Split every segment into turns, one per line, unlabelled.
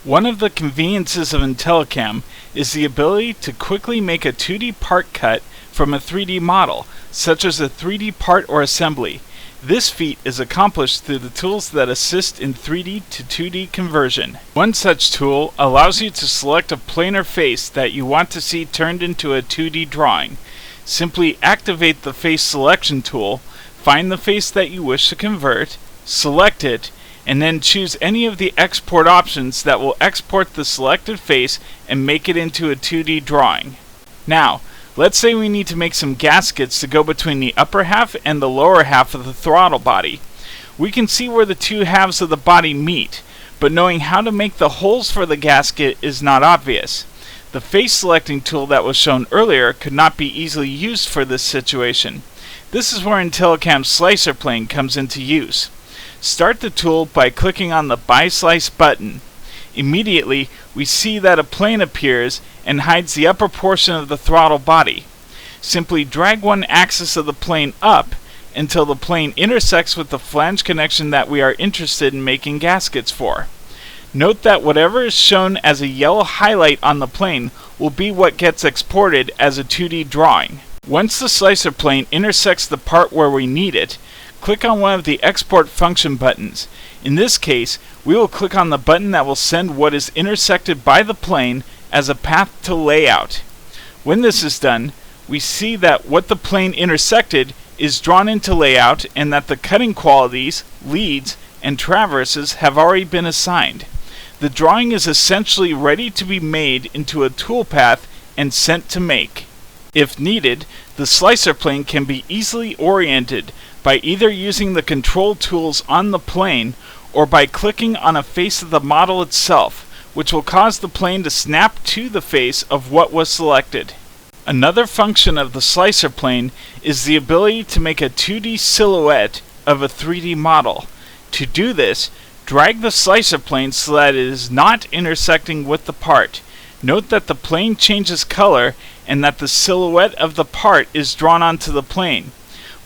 One of the conveniences of Intelli is the ability to quickly make a 2D part cut from a 3D model, such as a 3D part or assembly. This feat is accomplished through the tools that assist in 3D to 2D conversion. One such tool allows you to select a planar face that you want to see turned into a 2D drawing. Simply activate the face selection tool, find the face that you wish to convert, select it, and then choose any of the export options that will export the selected face and make it into a 2D drawing. Now, let's say we need to make some gaskets to go between the upper half and the lower half of the throttle body. We can see where the two halves of the body meet, but knowing how to make the holes for the gasket is not obvious. The face selecting tool that was shown earlier could not be easily used for this situation. This is where Intelli's slicer plane comes into use. Start the tool by clicking on the Buy Slice button. Immediately, we see that a plane appears and hides the upper portion of the throttle body. Simply drag one axis of the plane up until the plane intersects with the flange connection that we are interested in making gaskets for. Note that whatever is shown as a yellow highlight on the plane will be what gets exported as a 2D drawing. Once the slicer plane intersects the part where we need it, click on one of the export function buttons. In this case, we will click on the button that will send what is intersected by the plane as a path to layout. When this is done, we see that what the plane intersected is drawn into layout and that the cutting qualities, leads, and traverses have already been assigned. The drawing is essentially ready to be made into a toolpath and sent to make. If needed, the slicer plane can be easily oriented by either using the control tools on the plane or by clicking on a face of the model itself, which will cause the plane to snap to the face of what was selected. Another function of the slicer plane is the ability to make a 2D silhouette of a 3D model. To do this, drag the slicer plane so that it is not intersecting with the part. Note that the plane changes color and that the silhouette of the part is drawn onto the plane.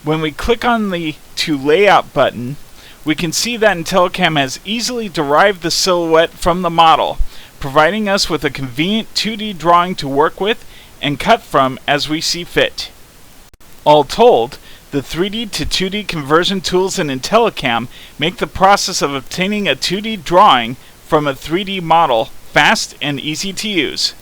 When we click on the To Layout button, we can see that Intelli has easily derived the silhouette from the model, providing us with a convenient 2D drawing to work with and cut from as we see fit. All told, the 3D to 2D conversion tools in Intelli make the process of obtaining a 2D drawing from a 3D model fast and easy to use.